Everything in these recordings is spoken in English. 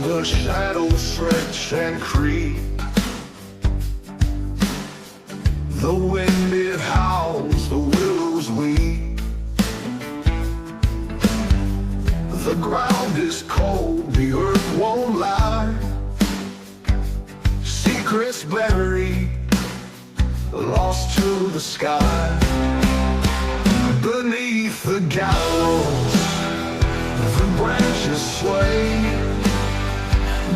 the shadows stretch and creep. The wind it howls, the willows weep. The ground is cold, the earth won't lie. Secrets buried, lost to the sky. Beneath the gallows, the branches sway.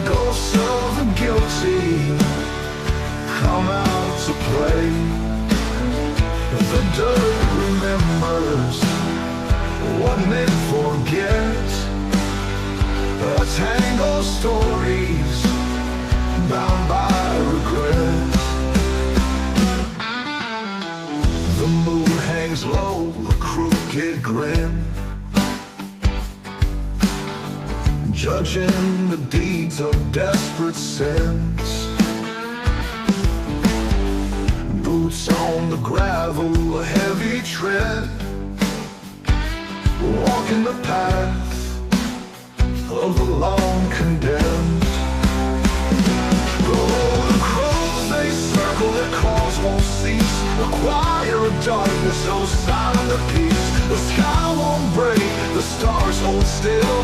Ghosts of the guilty come out to play. The dirt remembers what men forget. A tangle of stories bound by regret. The moon hangs low, a crooked grin, judging the deeds of desperate sins. Boots on the gravel, a heavy tread, walking the path of the long condemned. Oh, the crows, they circle, their calls won't cease. A choir of darkness, no sign of peace. The sky won't break, the stars hold still,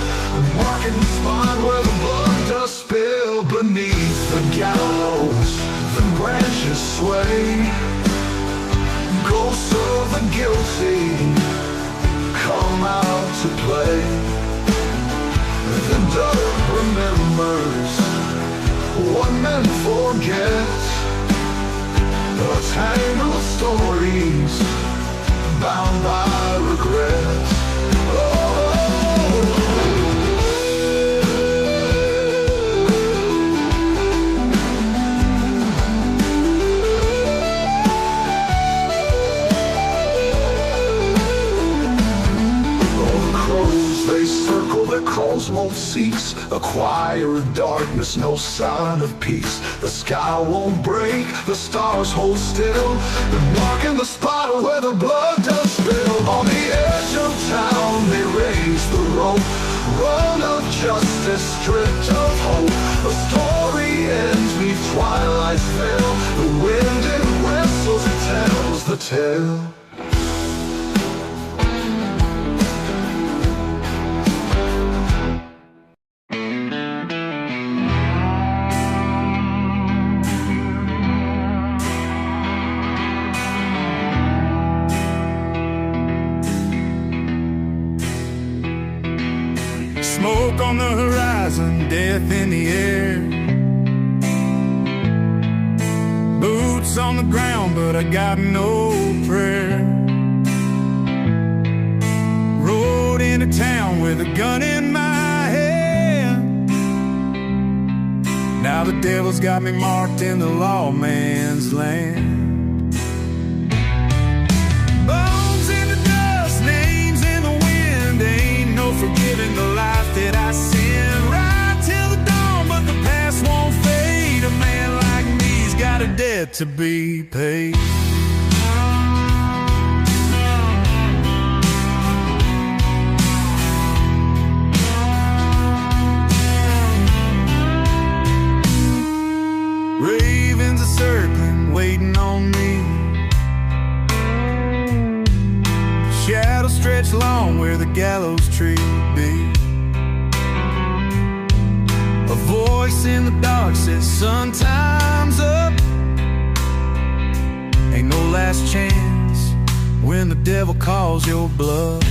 marking the spot where the blood does spill. Beneath the gallows, the branches sway. Ghosts of the guilty come out to play. The dirt remembers what men forget. A tangle of stories bound by regret. They circle, their calls won't cease. A choir of darkness, no sign of peace. The sky won't break, the stars hold still, they're marking the spot where the blood does spill. On the edge of town they raise the rope, road of justice stripped of hope. The story ends beneath twilight's veil. The wind it whistles, it tells the tale. Smoke on the horizon, death in the air. Boots on the ground, but I got no prayer. Rode into town with a gun in my hand. Now the devil's got me marked in the lawman's land. Forgiving the life that I sin, right till the dawn, but the past won't fade. A man like me's got a debt to be paid. Ravens are circling, waiting on me. Shadows stretch long where the gallows tree would be. A voice in the dark says, "Son, time's up. Ain't no last chance when the devil calls your bluff."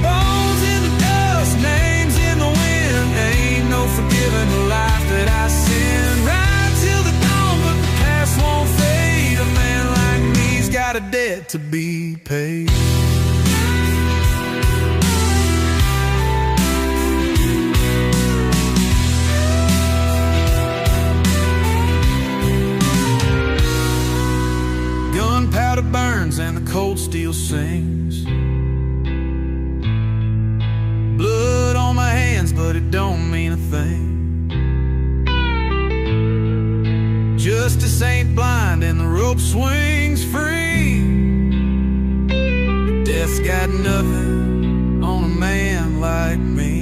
Bones in the dust, names in the wind. Ain't no forgiving the life that I sin. Right till the dawn, but the past won't fade. A man like me's got a debt to be paid. Gunpowder burns and the cold steel sings. Blood on my hands, but it don't mean a thing. Justice ain't blind and the rope swings free. Death's got nothing on a man like me.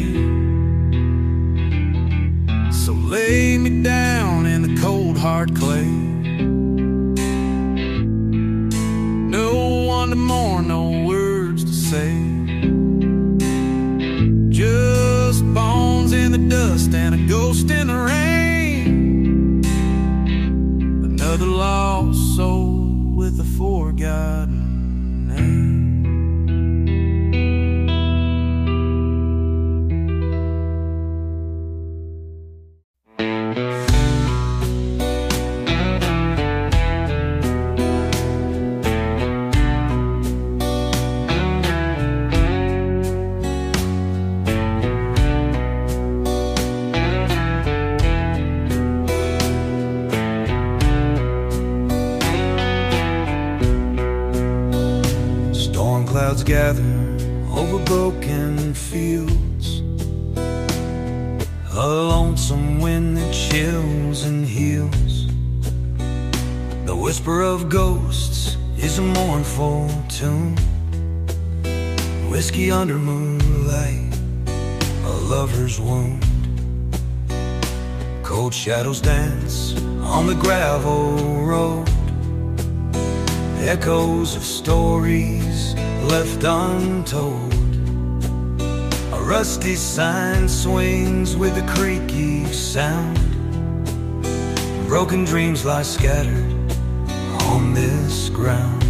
hard clay. No one to mourn, no words to say. Just bones in the dust and a ghost in the rain. Another lost soul with a forgotten name. Clouds gather over broken fields, a lonesome wind that chills and heals. The whisper of ghosts is a mournful tune, whiskey under moonlight, a lover's wound. Cold shadows dance on the gravel road, echoes of stories left untold. A rusty sign swings with a creaky sound. Broken dreams lie scattered on this ground.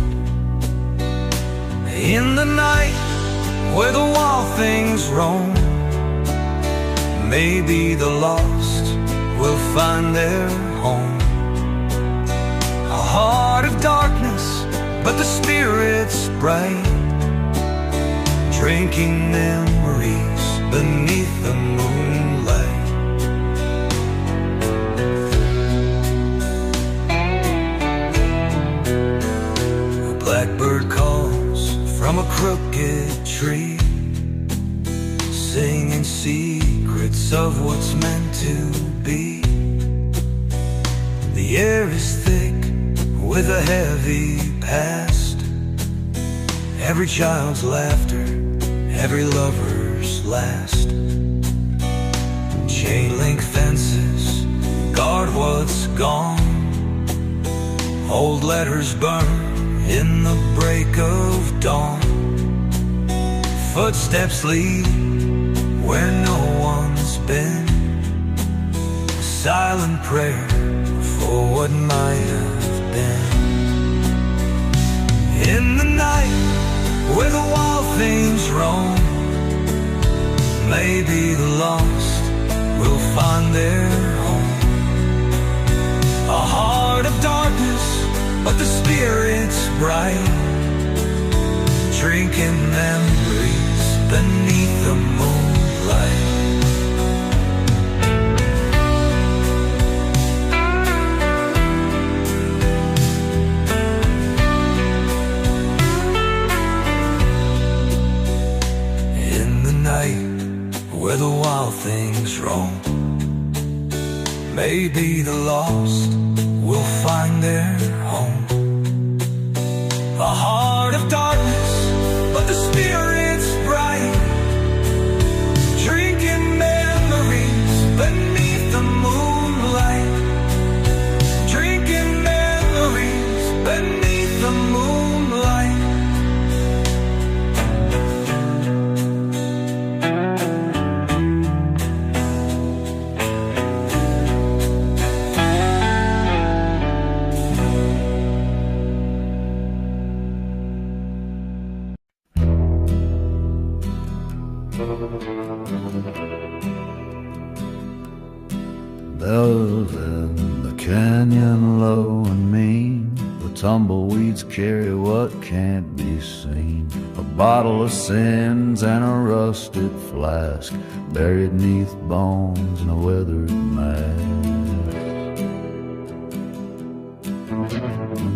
In the night where the wild things roam, maybe the lost will find their home. A heart of darkness, but the spirit's bright, drinking memories beneath the moonlight. A blackbird calls from a crooked tree, singing secrets of what's meant to be. The air is thick with a heavy past, every child's laughter, every lover's last. Chain link fences guard what's gone, old letters burn in the break of dawn. Footsteps lead where no one's been, a silent prayer for what might have been. In the night where the wild things roam, maybe the lost will find their home. A heart of darkness, but the spirit's bright, drinking memories beneath the moonlight. Where the wild things roam, maybe the lost will find their home. A heart of darkness, but the spirit's bright, drinking memories beneath the moonlight, drinking memories beneath the moonlight. Bells in the canyon low and mean, the tumbleweeds carry what can't be seen. A bottle of sins and a rusted flask, buried neath bones in a weathered mask.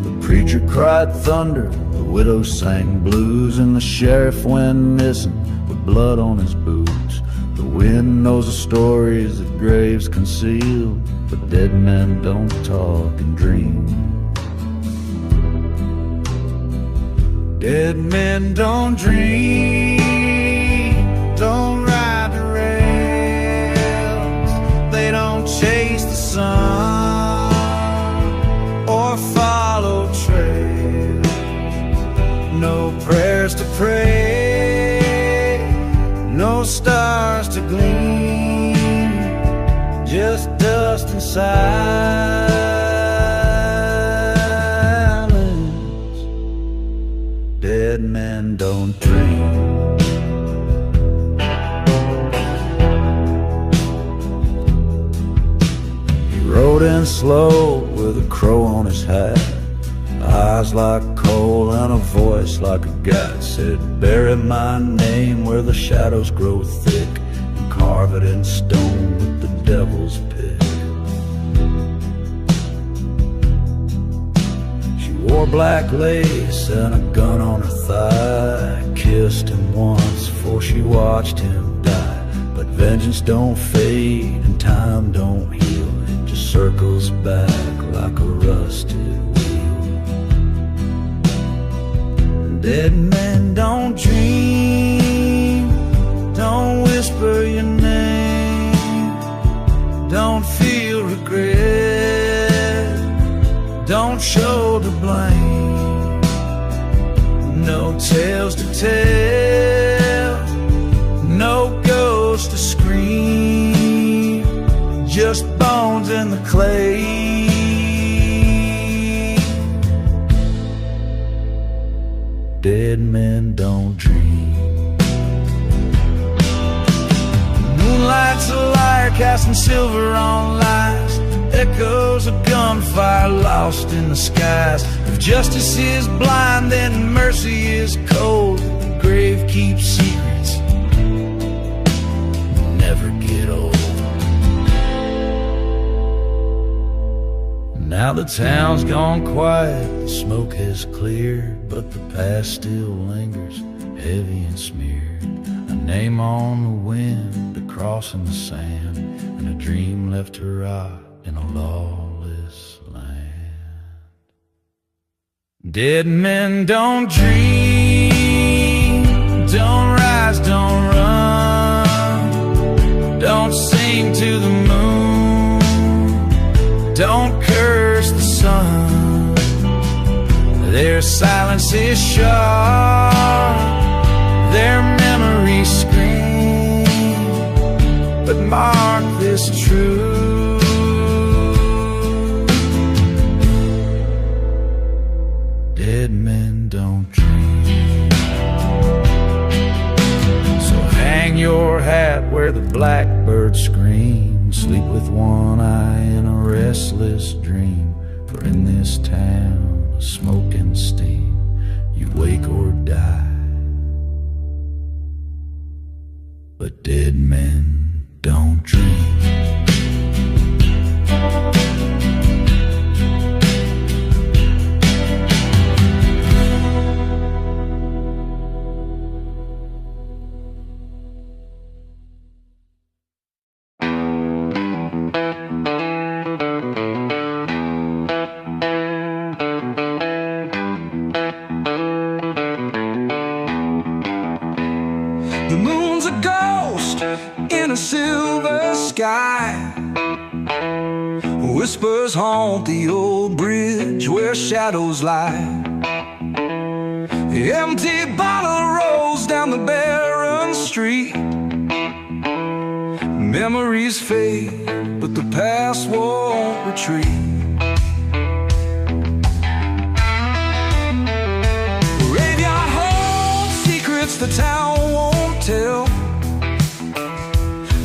The preacher cried thunder, the widow sang blues, and the sheriff went missing with blood on his boots. The wind knows the stories that graves conceal, but dead men don't talk and dream. Dead men don't dream, don't ride the rails, they don't chase the sun. stars to gleam, just dust and silence. Dead men don't dream. He rode in slow with a crow on his hat, eyes like coal and a voice like a gat. Said, bury my name where the shadows grow thick, and carve it in stone with the devil's pick. She wore black lace and a gun on her thigh, kissed him once before she watched him die. But vengeance don't fade and time don't heal, it just circles back like a rusted wheel. Dead men don't dream, don't whisper your name, don't feel regret, don't shoulder blame. No tales to tell, no ghost to scream, just bones in the clay. Dead men don't dream. Moonlight's a liar casting silver on lies, echoes of gunfire lost in the skies. If justice is blind, then mercy is cold. The grave keeps secrets, never get old. Now the town's gone quiet, the smoke has cleared, but the past still lingers, heavy and smeared. A name on the wind, a cross in the sand, and a dream left to rot in a lawless land. Dead men don't dream, don't rise, don't run, don't sing to the moon, don't curse the sun. Their silence is sharp, their memories scream, but mark this truth: dead men don't dream. So hang your hat where the blackbird screams, sleep with one eye in a restless dream. For in this town of smoke and steam, you wake or die, but dead men don't dream. Whispers haunt the old bridge where shadows lie. The empty bottle rolls down the barren street. Memories fade, but the past won't retreat. Graveyard holds secrets the town won't tell.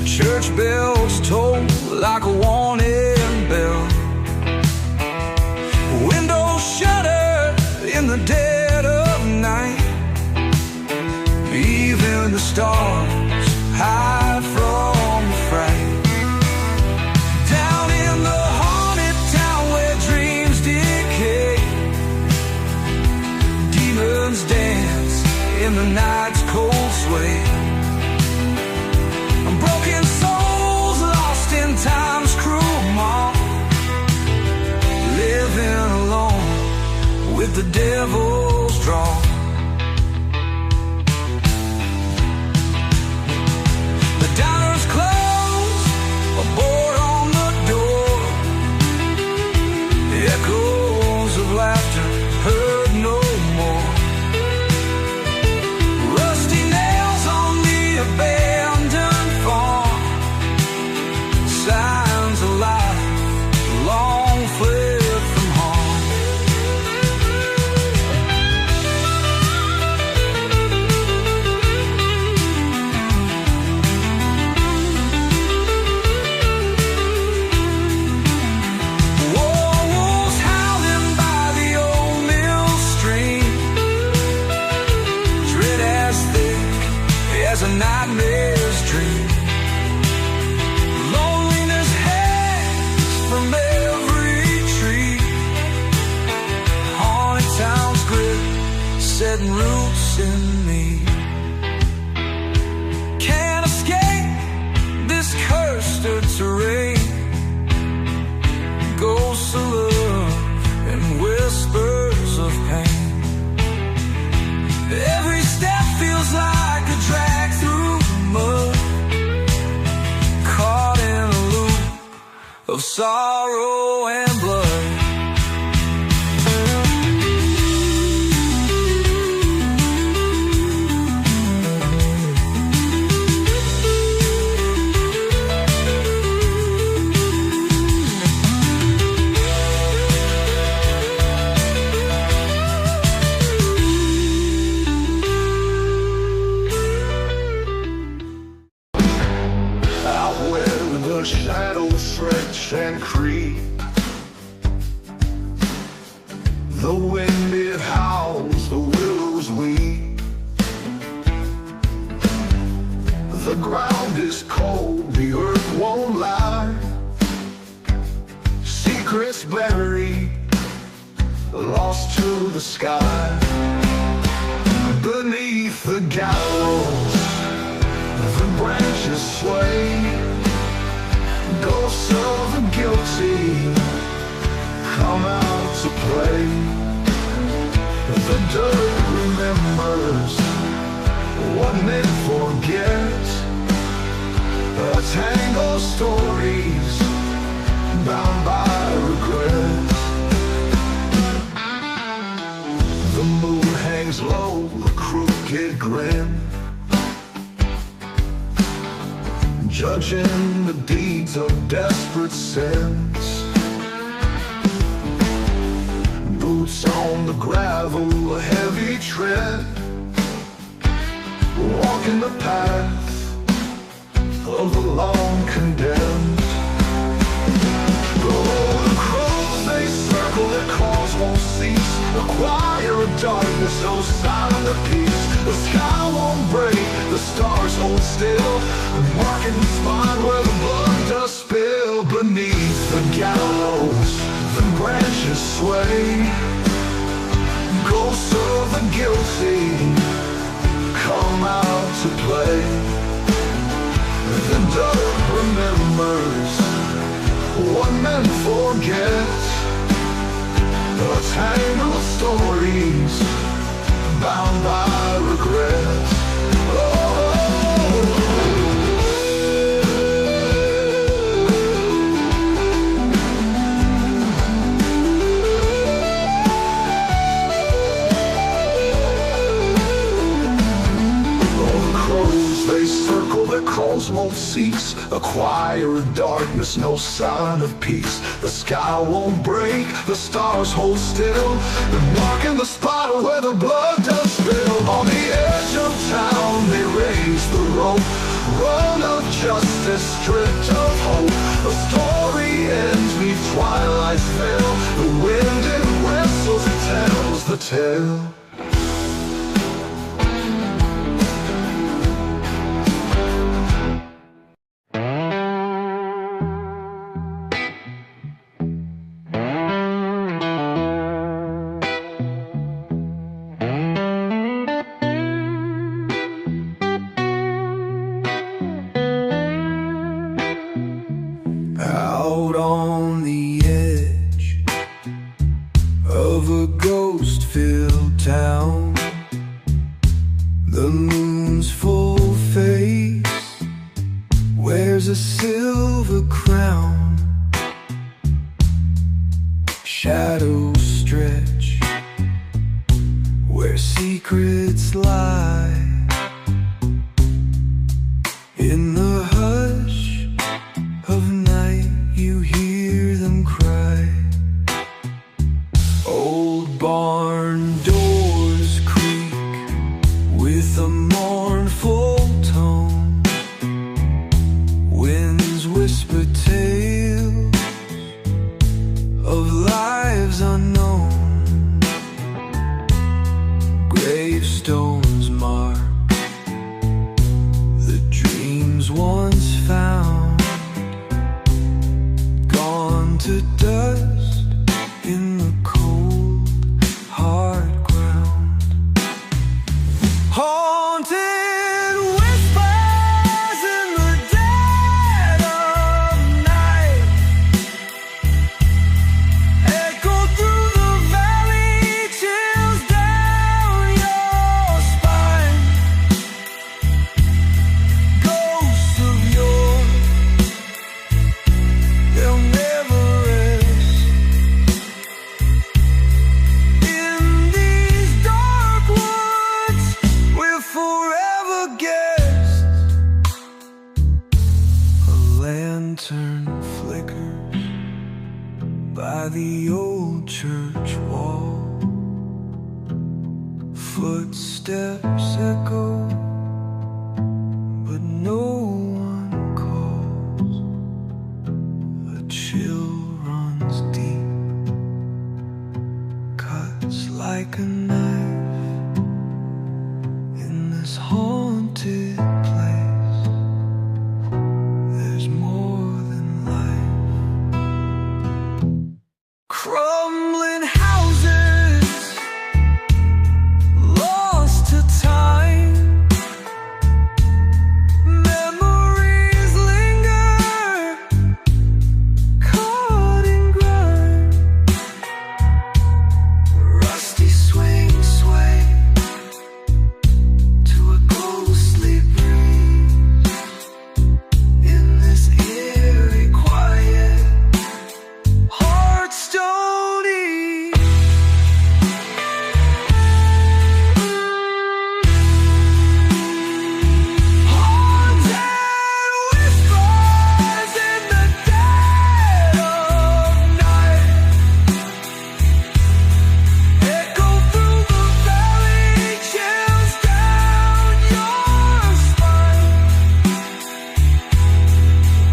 Church bells toll like a warning bell. Windows shuttered in the dead of night. Even the stars hide from the fright. Down in the haunted town where dreams decay, demons dance in the night's cold sway. Broken souls lost in time's cruel maw, living alone with the devil's draw. The diner's closed, a board on the door. The echoes of laughter heard no more. Rusty nails on the abandoned bear's dream. Loneliness hangs from every tree. Haunted town's grip setting roots in me. Can't escape this cursed terrain. Ghosts of love and whispers of pain. Every step feels like a drag through mud, caught in a loop of sorrow and blood. Shadows stretch and creep. The wind it howls, the willows weep. The ground is cold, the earth won't lie. Secrets buried, lost to the sky. Beneath the gallows, the branches sway. Ghosts of the guilty come out to play. The dirt remembers what men forget. A tangle of stories bound by regret. The moon hangs low, a crooked grin, judging the deeds of desperate sins. Boots on the gravel, a heavy tread, walking the path of the long condemned. Oh, the crows, they circle, their calls won't cease. A choir of darkness, no sign of peace. The sky won't break, the stars hold still, marking the spot where the blood does spill. Beneath the gallows, the branches sway. Ghosts of the guilty come out to play. The dirt remembers what men forget. A tangle of stories bound by regret. They circle, their calls won't cease. A choir of darkness, no sign of peace. The sky won't break, the stars hold still, they're marking the spot where the blood does spill. On the edge of town they raise the rope, run of justice stripped of hope. The story ends, neath twilight's veil. The wind it whistles, it tells the tale. Out on the edge of a ghost-filled town, the moon's full face wears a silver crown. Shadows stretch where secrets lie. In the hush of night you hear them cry. Old barn doors creak with a mournful tone. Winds whisper tales of lives unknown. Graves to dust in the cold, hard ground. Haunted whispers in the dead of night echo through the valley, chills down your spine. Ghosts of yore, they'll never rest. In these dark woods, we're forever guests. A lantern flickers by the old church wall. Footsteps echo, but no one calls. A chill runs deep, cuts like a knife in this haunted place. There's more than life. Crumbling houses, lost to time. Memories linger, caught in grime. Rusty swing sway to a ghostly breeze in this eerie quiet, hearts stony. Haunted whispers in the dead of night echo through the valley, chills down your spine.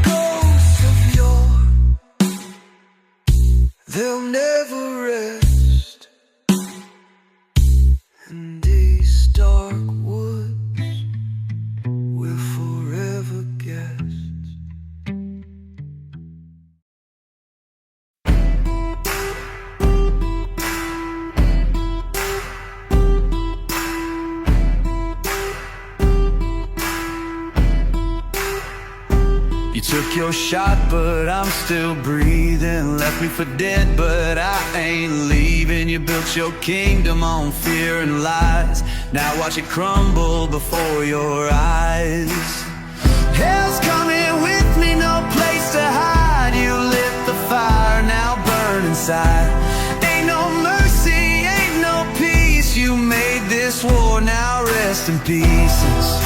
Ghosts of yore, they'll never rest. In these dark woods, we're forever guests. You took your shot, but I'm still breathing. Left me for dead, but I ain't leaving. You built your kingdom on fear and lies. Now watch it crumble before your eyes. Hell's coming with me, no place to hide. You lit the fire, now burn inside. Ain't no mercy, ain't no peace. You made this war, now rest in pieces.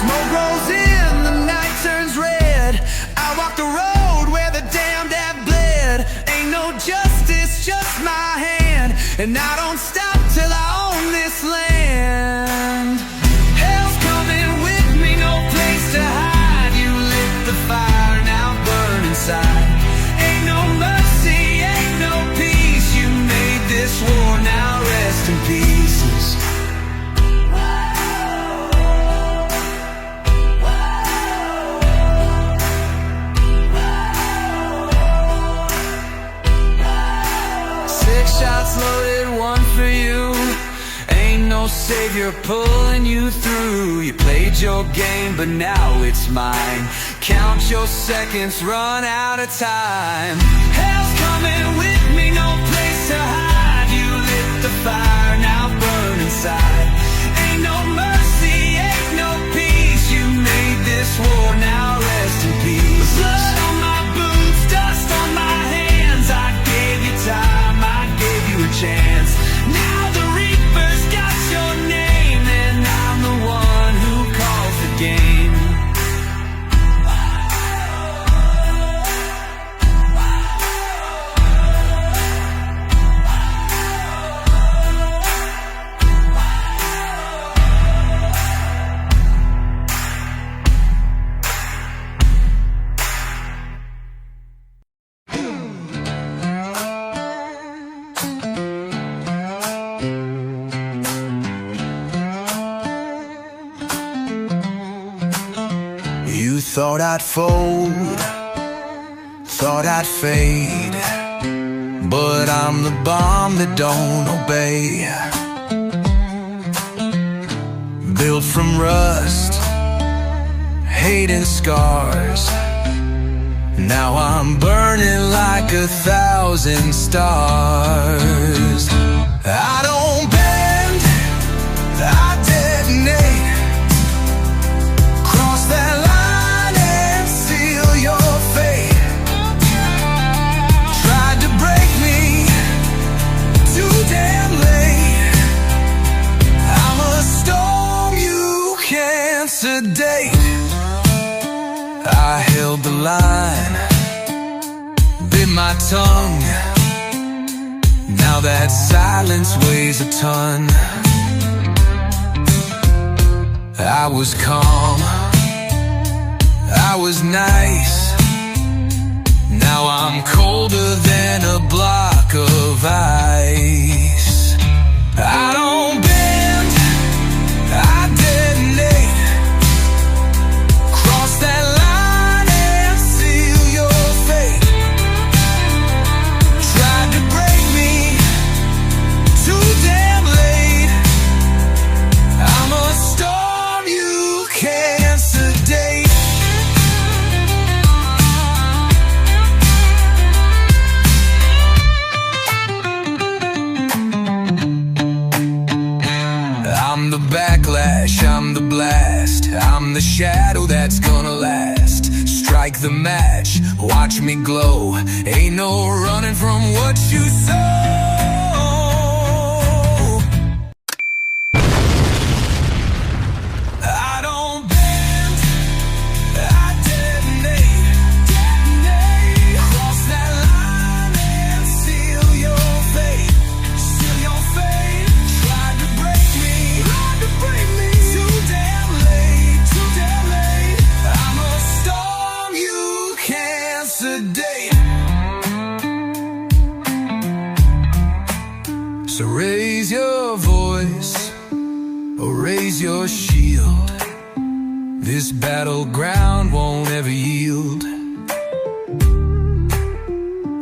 Smoke rolls in, the night turns red. I walk the road where the damned have bled. Ain't no justice, just my hand. And I don't stop till I own this land. Hell's coming with me, no place to hide. You lit the fire, now burn inside. Ain't no mercy, ain't no peace. You made this war, now rest in pieces. Six shots loaded, one for you. Ain't no savior pulling you through. You played your game, but now it's mine. Count your seconds, run out of time. Hell's coming with me, no place to hide. You lit the fire, now burn inside. Ain't no mercy, ain't no peace. You made this war, now rest in peace. Blood on my boots, dust on my hands. I gave you time, I gave you a chance. Now the Reaper's got your name, and I'm the one who calls the game. Thought I'd fold, thought I'd fade, but I'm the bomb that don't obey. Built from rust, hate and scars. Now I'm burning like 1,000 stars. I don't bend, I detonate. Cross that line and seal your fate. Tried to break me, too damn late. I'm a storm you can't sedate. I held the line, bit my tongue. Now that silence weighs a ton. I was calm, I was nice. Now I'm colder than a block of ice. I don't bend, I detonate. Cross that line and seal your fate. Tried to break me, too damn late. I'm a storm you can't sedate. I'm the backlash, I'm the blast. I'm the shadow that's gonna last. Strike the match, watch me glow. Ain't no running from what you sow. I don't bend, I detonate. Cross that line and seal your fate. Seal your fate. Tried to break me, too damn late, too damn late. I'm a storm you can't sedate. So raise your voice, or raise your shield. This battleground won't ever yield.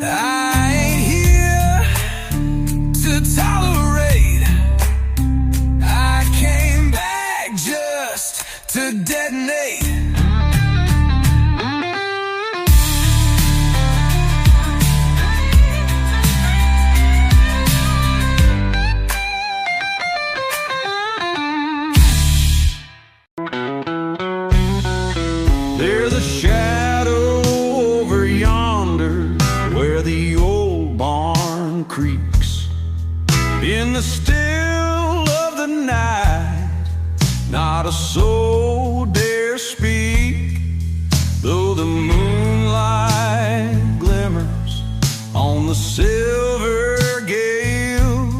I ain't here to tolerate. I came back just to detonate. There's a shadow over yonder where the old barn creaks. In the still of the night, not a soul dare speak. Though the moonlight glimmers on the silver gale,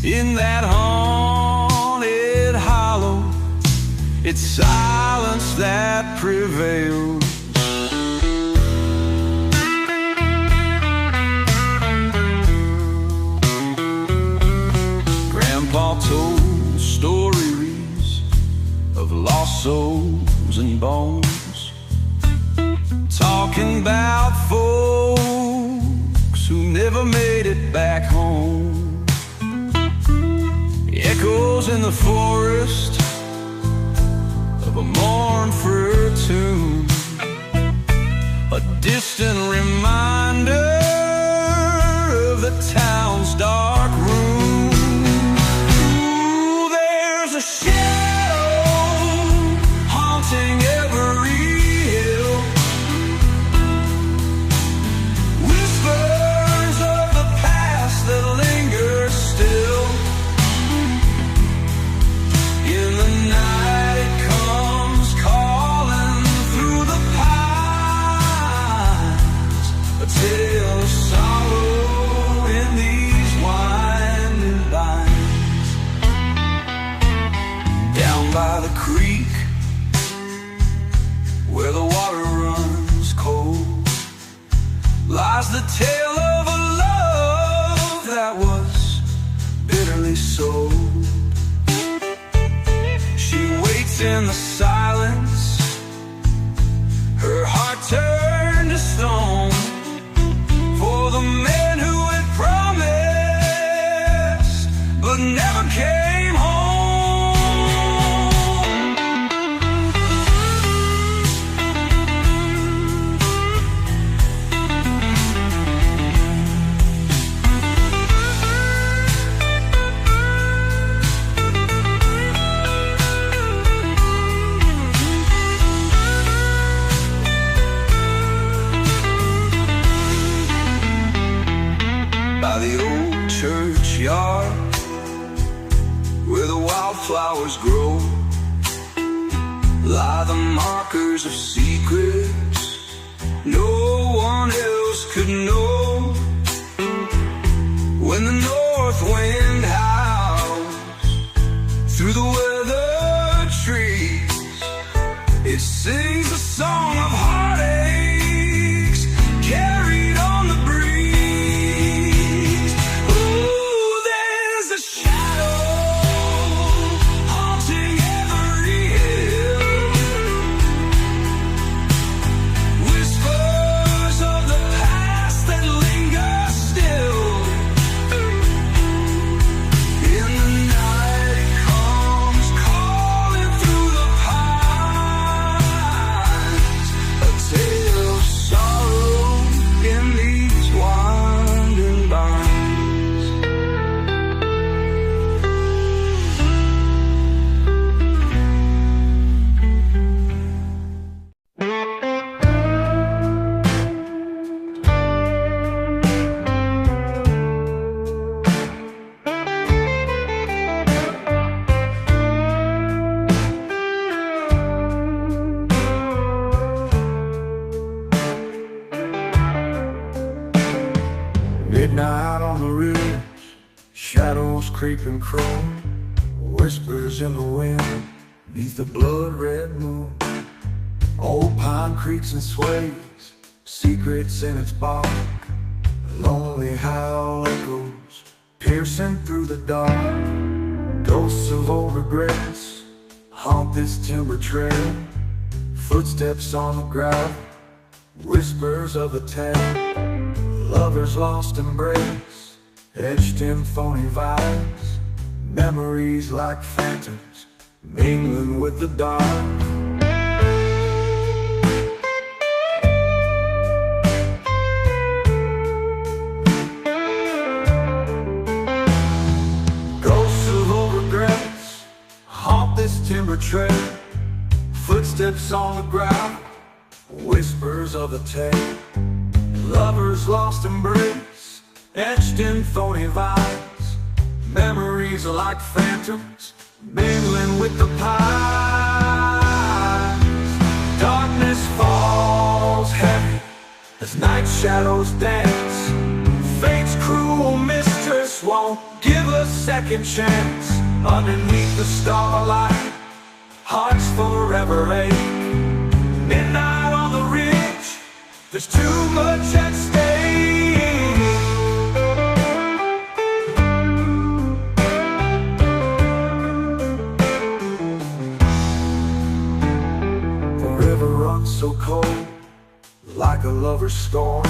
in that haunted hollow, it's silence that prevails. Grandpa told stories of lost souls and bones, talking about folks who never made it back home. Echoes in the forest of a mournful tune, a distant reminder of the town's dark room. Ooh, there's a shadow haunting every hill, whispers of the past that linger still. In the night it comes calling through the pines, a tale of sorrow in these winding vines. Down by the creek where the water runs cold lies the tale of a love that was bitterly sold. She waits in the silence man who had promised but never came home. By the old churchyard where the wildflowers grow lie the markers of secrets no one else could know. When the north wind howls through the weather trees, it sings a song of heartaches carried on the breeze. Ooh, there's a shadow haunting every hill, whispers of the past that linger still. In the night it comes calling through the pines, a tale of sorrow in these wandering binds. Midnight on the ridge, shadows creep and crawl, whispers in the wind, neath the blood-red moon. Old pine creaks and sways, secrets in its bark, lonely howl echoes, piercing through the dark. Ghosts of old regrets haunt this timber trail, footsteps on the gravel, whispers of a tale. Lovers lost embrace, etched in phony vibes, memories like phantoms, mingling with the dark. Ghosts of old regrets haunt this timber trail, footsteps on the ground, whispers of a tale. Lovers lost embrace, etched in phony vibes, memories are like phantoms, mingling with the pines. Darkness falls heavy as night shadows dance. Fate's cruel mistress won't give a second chance. Underneath the starlight, hearts forever ache. Midnight on the ridge, there's too much at stake. The river runs so cold, like a lover's storm.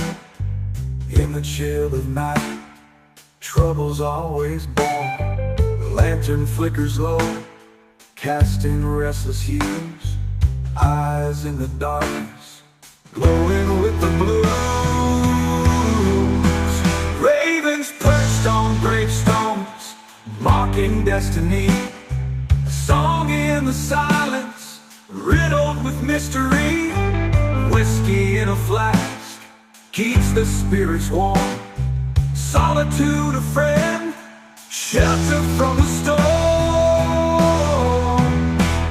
In the chill of night, trouble's always born. The lantern flickers low, casting restless hues. Eyes in the darkness, glowing with the blues. Ravens perched on gravestones, mocking destiny. A song in the silence, riddled with mystery. Whiskey in a flask keeps the spirits warm. Solitude a friend, shelter from the storm.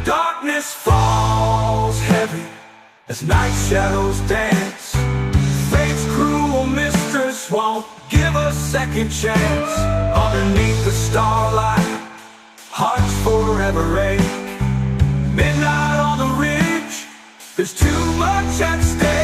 Darkness falls heavy as night shadows dance. Fate's cruel mistress won't give a second chance. Underneath the starlight, hearts forever ache. Midnight on the ridge, there's too much at stake.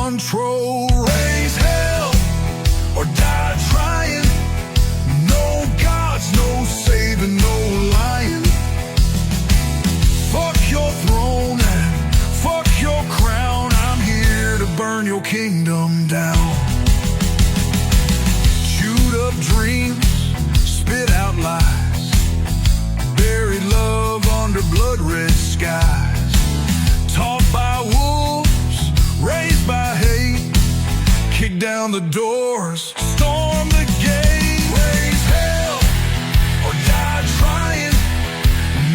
control. Raise hell or die trying. No gods, no saving, no lying. Fuck your throne and fuck your crown. I'm here to burn your kingdom down. Chewed up dreams, spit out lies, buried love under blood-red skies. Taught by wolves, raised by hate, kick down the doors, storm the gate. Raise hell or die trying.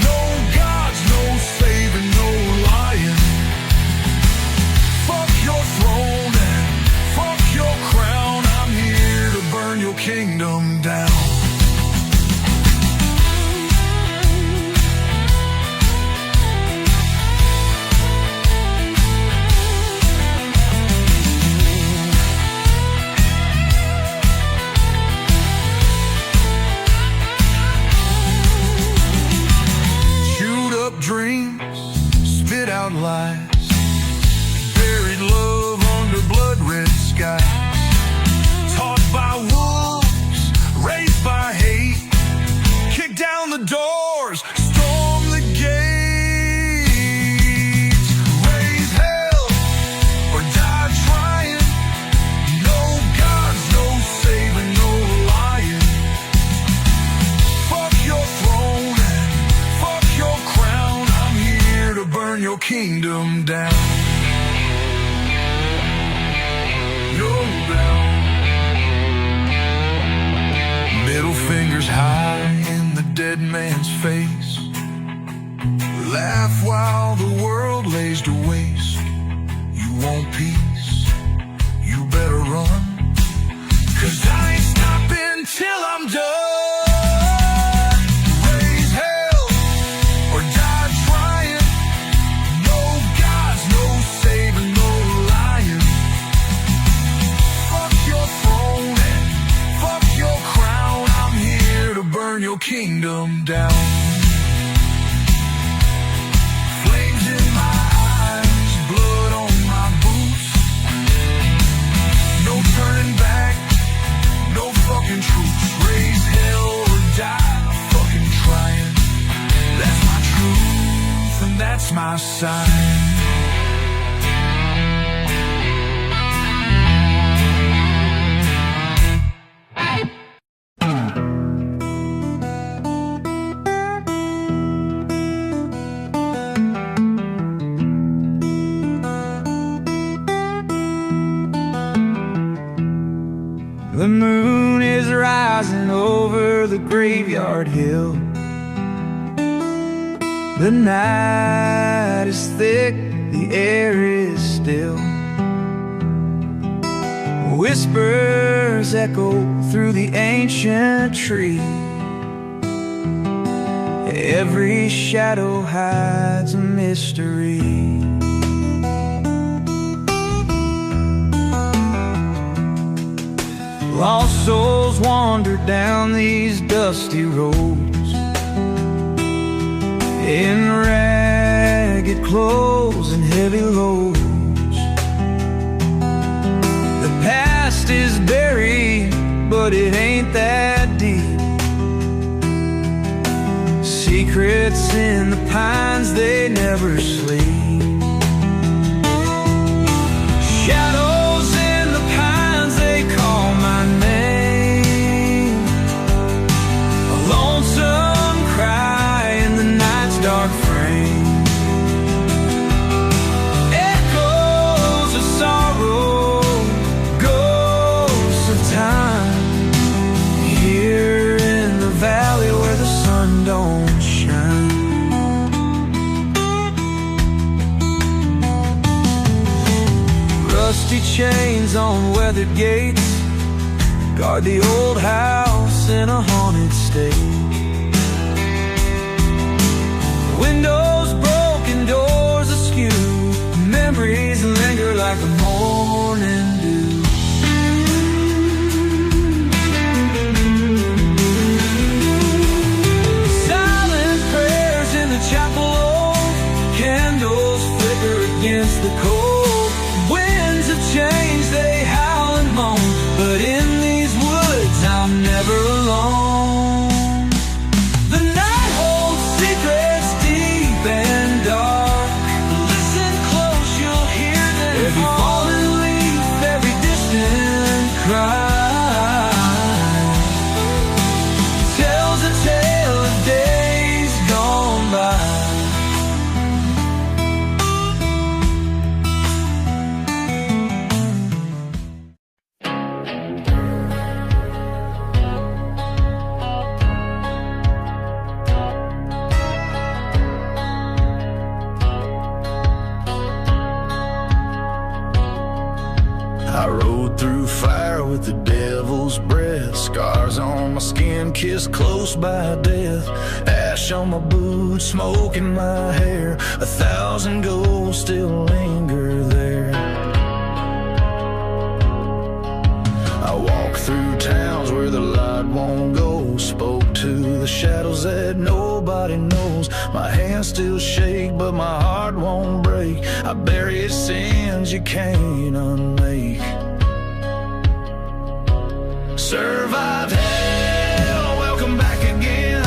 No gods, no saving, no lying. Fuck your throne and fuck your crown. I'm here to burn your kingdom down. Dreams, spit out lies, buried love under blood-red skies. Taught by wolves, raised by hate, kick down the doors, storm the gates. Raise hell or die trying. No gods, no saving, no lying. Fuck your throne and fuck your crown. To burn your kingdom down. You're down. Middle fingers high in the dead man's face. Laugh while the world lays to waste. You want peace, you better run. 'Cause I ain't stopping till I'm done. Your kingdom down. Flames in my eyes, blood on my boots. No turning back, no fucking truce. Raise hell or die, fucking trying. That's my truth and that's my sign. The moon is rising over the graveyard hill. The night is thick, the air is still. Whispers echo through the ancient tree. Every shadow hides a mystery. Lost souls wander down these dusty roads in ragged clothes and heavy loads. The past is buried, but it ain't that deep. Secrets in the pines, they never sleep. Shadows in the pines, they call my name. A lonesome cry in the night's dark frame. Echoes of sorrow, ghosts of time, here in the valley where the sun don't shine. Rusty chains on weathered gates guard the old house in a haunted state. Windows broken, doors askew, memories linger like the morning dew. Silent prayers in the chapel old, candles flicker against the cold. Winds of change, they howl and moan, but in these woods I'm never alone. The night holds secrets deep and dark. Listen close, you'll hear them. Every fallen leaf, every distant cry tells a tale of days gone by. I rode through fire with the devil's breath, scars on my skin, kissed close by death, ash on my boots, smoke in my hair, 1,000 ghosts still linger there. I walk through towns where the light won't go, spoke to the shadows that nobody knows. My hands still shake, but my heart won't break. I buried sins you can't unmake. Survived hell, welcome back again.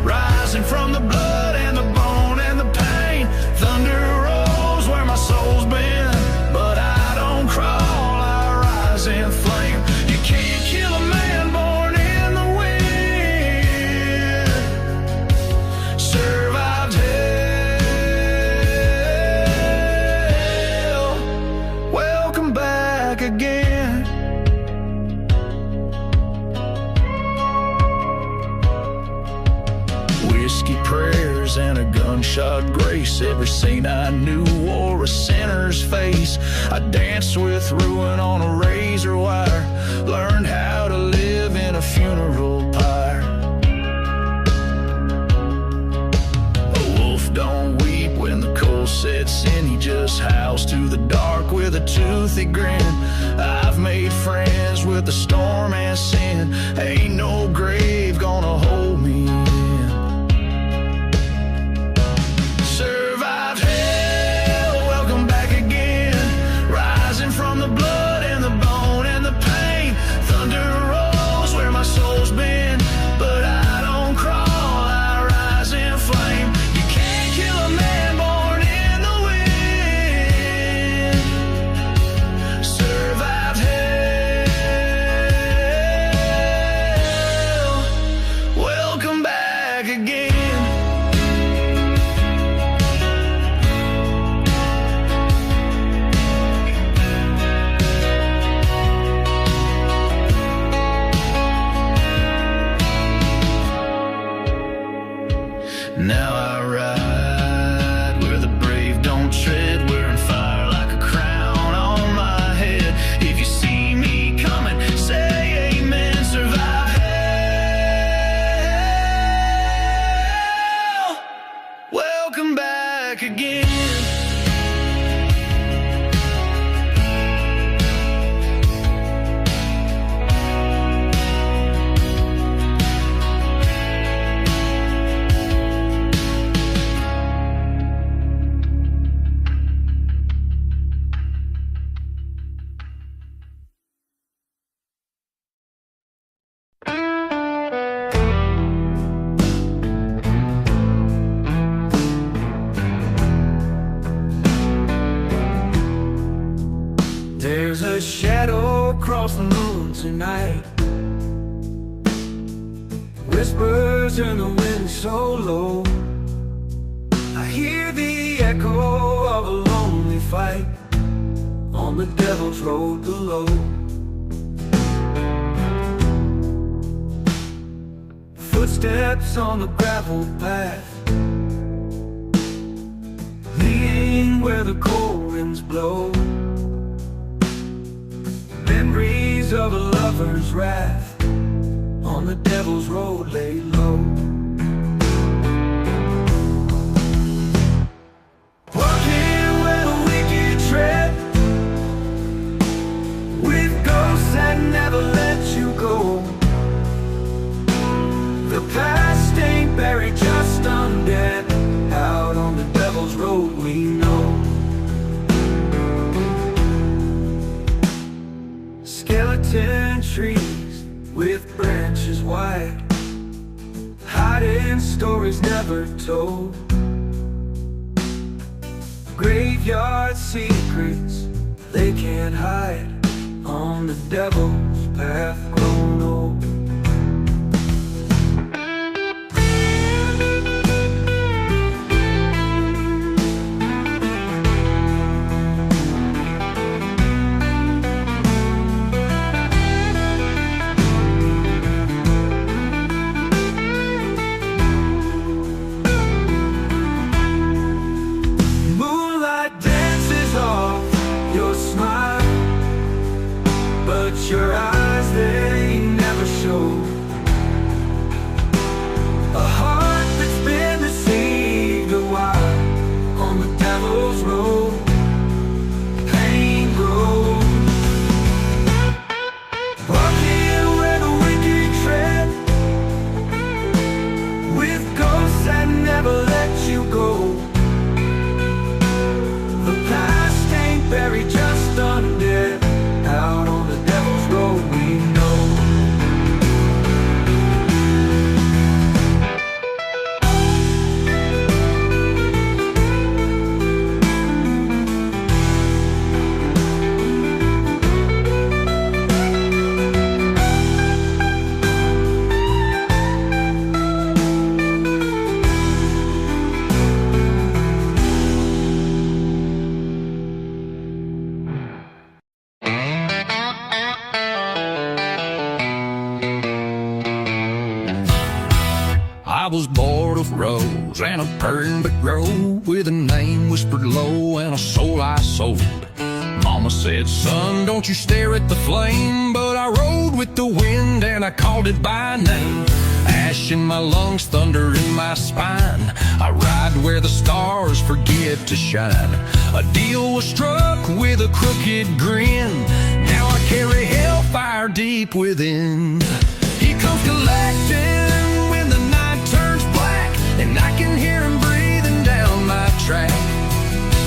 Rising from the blood and the bone and the pain. Thunder rolls where my soul's been, but I don't crawl, I rise in flame. You can't kill a man born in the wind. Survived hell, welcome back again. Whiskey prayers and a gunshot grace. Every saint I knew wore a sinner's face. I danced with ruin on a razor wire, learned how to live in a funeral pyre. A wolf don't weep when the cold sets in, he just howls to the dark with a toothy grin. I've made friends with the storm and sin, ain't no grave gonna hold me in. Survived hell, welcome back again. Rising from the blood and the bone and the pain. Thunder rolls where my soul's been, but I don't crawl, I rise in flame. You can't kill a man born in the wind. Survived hell, welcome back again. Now I ride where the brave don't tread, wearing fire like a crown on my head. If you see me coming, say amen. Survive hell, welcome back again. There's a shadow across the moon tonight, whispers in the wind so low. I hear the echo of a lonely fight on the devil's road below. Footsteps on the gravel path, leading where the cold winds blow. Memories of a lover's wrath on the devil's road laid low. Walking where the wicked tread, with ghosts that never let you go. The past ain't buried, just undead, out on the devil's road we know. quiet, hiding stories never told. Graveyard secrets they can't hide, on the devil's path grown old. Your eyes, they never show a heart that's been deceived a while, on the devil's road. Pain grows, walking where the wicked tread, with ghosts that never let you go. The past ain't buried, just undead, out on the devil's road we know. I was bored of rose and a perfect grove, with a name whispered low and a soul I sold. Mama said, son, don't you stare at the flame, but I rode with the wind and I called it by name. Ash in my lungs, thunder in my spine, I ride where the stars forget to shine. A deal was struck with a crooked grin, now I carry hellfire deep within. He comes collecting when the night turns black, and I can hear him breathing down my track.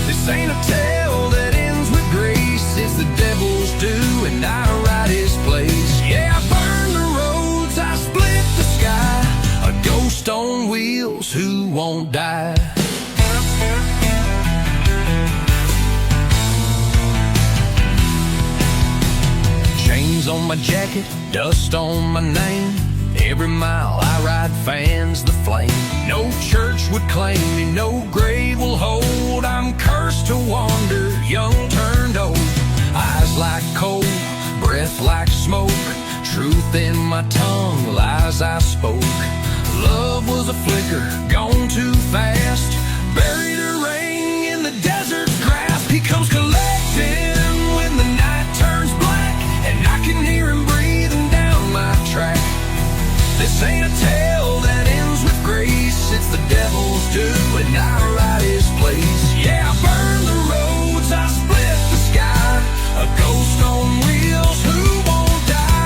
This ain't a tale that ends with grace, it's the devil's due and I ride his place. Yeah, I burn the roads, I split the sky, a ghost on wheels who won't die. Chains on my jacket, dust on my name, every mile I ride fans the flame. No church would claim me, no grave will hold, I'm cursed to wander, young turned old. Eyes like coal, breath like smoke, truth in my tongue, lies I spoke. Love was a flicker, gone too fast, buried a ring in the desert's grasp. He comes collecting when the night turns black, and I can hear him breathing down my track. This ain't a tale that ends with grace, it's the devil's due and I ride his place. Yeah, I burn the roads, I split the sky, a ghost on wheels who won't die.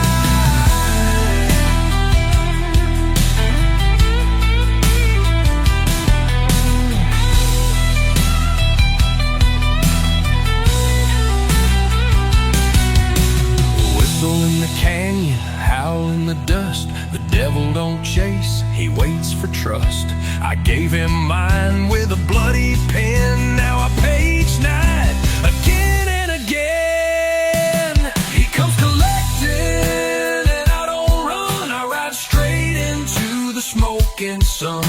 Whistle in the canyon, howl in the dust, the devil don't chase, he waits for trust. I gave him mine with a bloody pen, now I page night again and again. He comes collecting and I don't run, I ride straight into the smoking sun.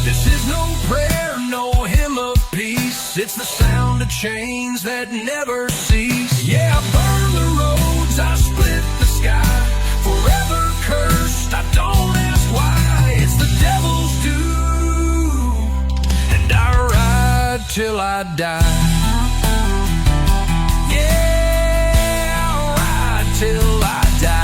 This is no prayer, no hymn of peace, it's the sound of chains that never cease. Yeah, I burn the roads, I split the sky, forever cursed, I don't ask why. It's the devil's due, and I ride till I die. Yeah, I'll ride till I die.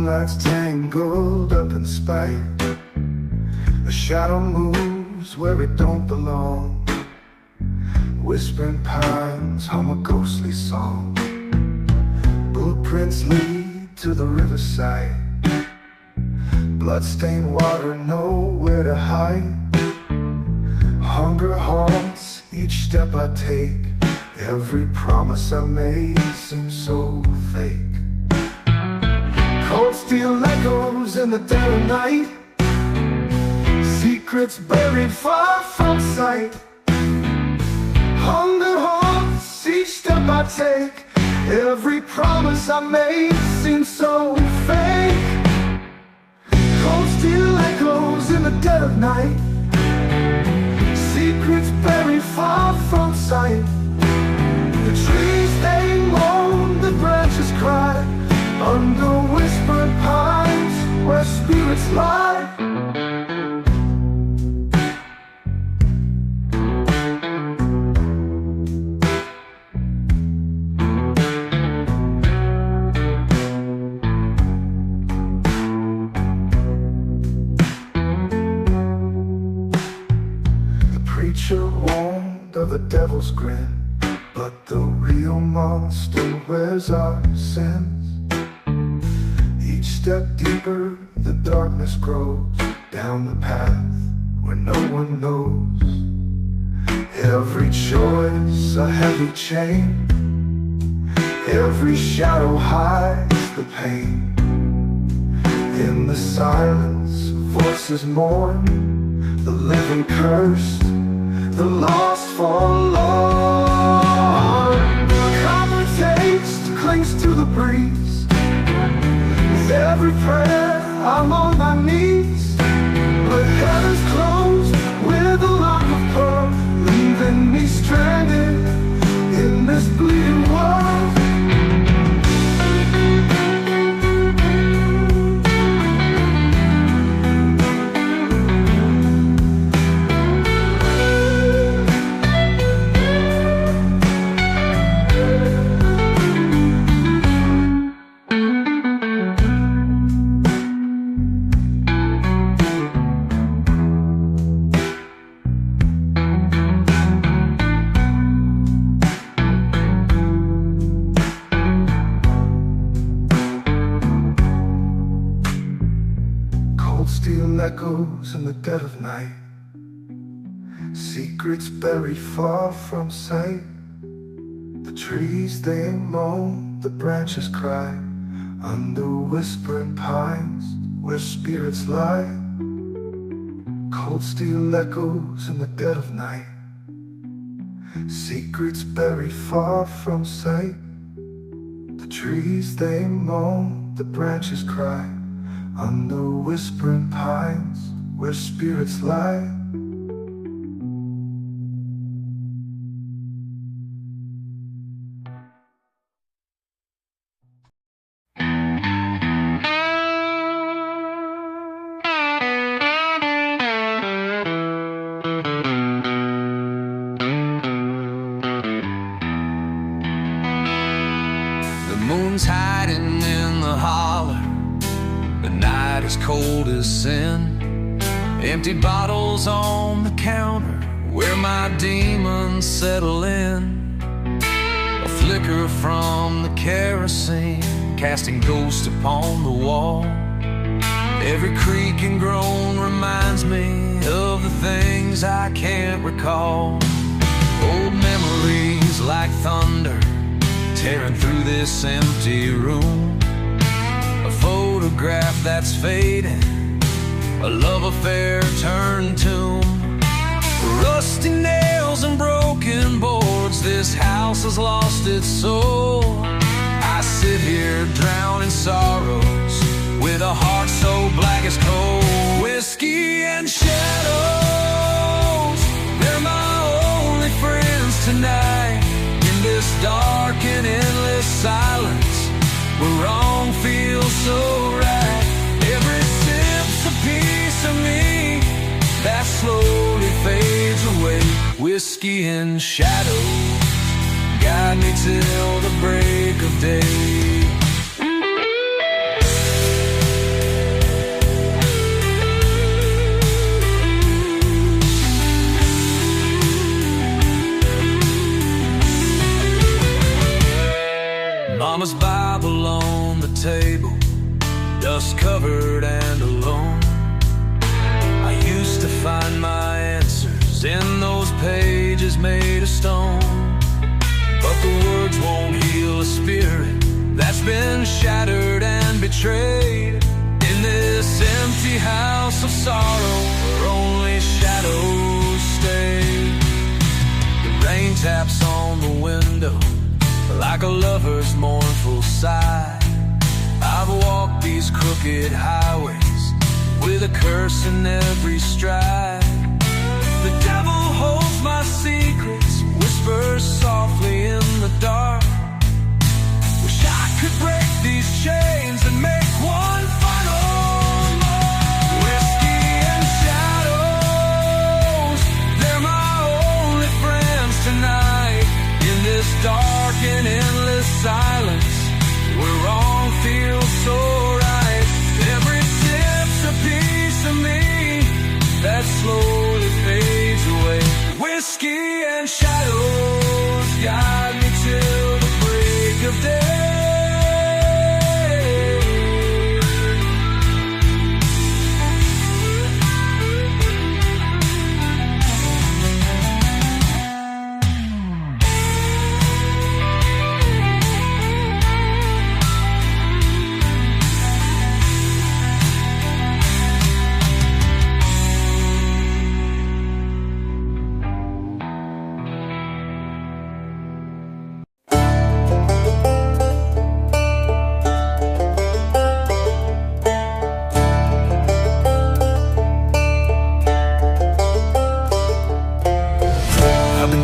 moonlight's tangled up in spite. A shadow moves where it don't belong. Whispering pines hum a ghostly song. Footprints lead to the riverside. Bloodstained water, nowhere to hide. Hunger haunts each step I take. Every promise I made seems so fake. Cold steel echoes in the dead of night. Secrets buried far from sight. Hunger haunts each step I take. Every promise I made seems so fake. Cold steel echoes in the dead of night. Secrets buried far from sight. The trees they moan, the branches cry. Under whispered pines where spirits lie. Warned of the devil's grin, but the real monster wears our sins. Each step deeper, the darkness grows. Down the path where no one knows. Every choice a heavy chain. Every shadow hides the pain. In the silence, voices mourn. The living cursed, the lost forlorn. The copper taste clings to the breeze. With every prayer I'm on my knees. But heaven's closed with a lock of pearl, leaving me stranded in this bleeding world. Echoes in the dead of night. Secrets buried far from sight. The trees they moan, the branches cry. Under whispering pines where spirits lie. Cold steel echoes in the dead of night. Secrets buried far from sight. The trees they moan, the branches cry. Under whispering pines where spirits lie. The moon's hiding in the holler. The night is cold as sin. Empty bottles on the counter where my demons settle in. A flicker from the kerosene casting ghosts upon the wall. Every creak and groan reminds me of the things I can't recall. Old memories like thunder tearing through this empty room. A photograph that's fading, a love affair turned tomb. Rusty nails and broken boards, this house has lost its soul. I sit here drowned in sorrows with a heart so black as coal. Whiskey and shadows, they're my only friends tonight. In this dark and endless silence where wrong feels so right. Every sip's a piece of me that slowly fades away. Whiskey and shadows guide me till the break of day. table, dust covered and alone. I used to find my answers in those pages made of stone. But the words won't heal a spirit that's been shattered and betrayed. In this empty house of sorrow where only shadows stay. The rain taps on the window like a lover's mournful sigh. I've walked these crooked highways with a curse in every stride. The devil holds my secrets, whispers softly in the dark. Wish I could break these chains and make one final mark. Whiskey and shadows, they're my only friends tonight. In this dark and endless silence, where wrong feels so right. Every sip's a piece of me that slowly fades away. Whiskey and shadows guide me till the break of day.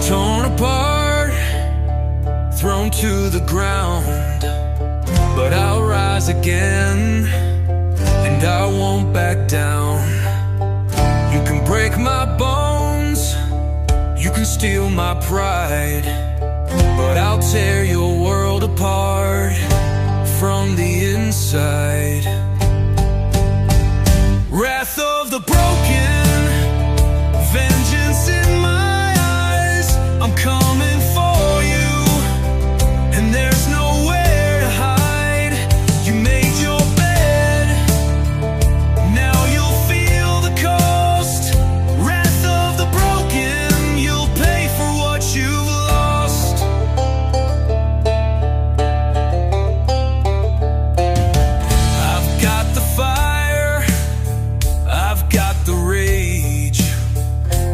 Torn apart, thrown to the ground, but I'll rise again, and I won't back down. You can break my bones, you can steal my pride, but I'll tear your world apart from the inside. Wrath of the broken, vengeance in my I'm coming for you, and there's nowhere to hide. You made your bed, now you'll feel the cost. Wrath of the broken, you'll pay for what you've lost. I've got the fire, I've got the rage,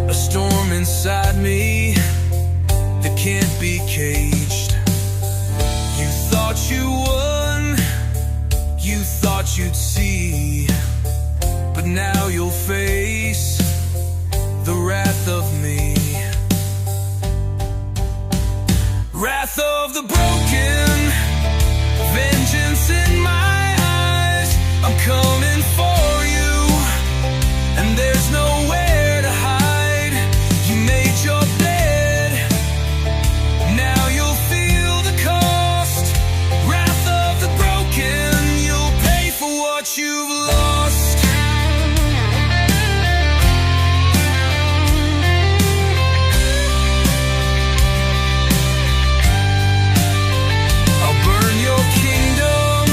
a storm inside me can't be caged. You thought you won, you thought you'd see, but now you'll face the wrath of me. Wrath of the broken, vengeance in my eyes. I'm coming for you, and there's nowhere to hide. You made your bed, you've lost. I'll burn your kingdom,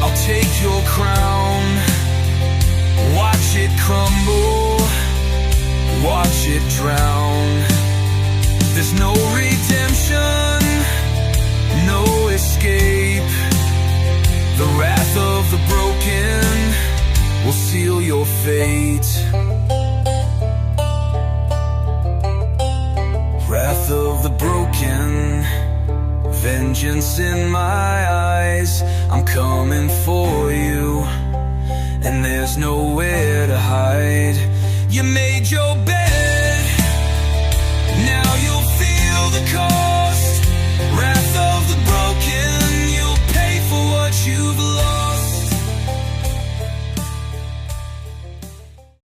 I'll take your crown. Watch it crumble, watch it drown. There's no redemption, no escape. The wrath of the broken will seal your fate. Wrath of the broken, vengeance in my eyes. I'm coming for you, and there's nowhere to hide. You made your bed,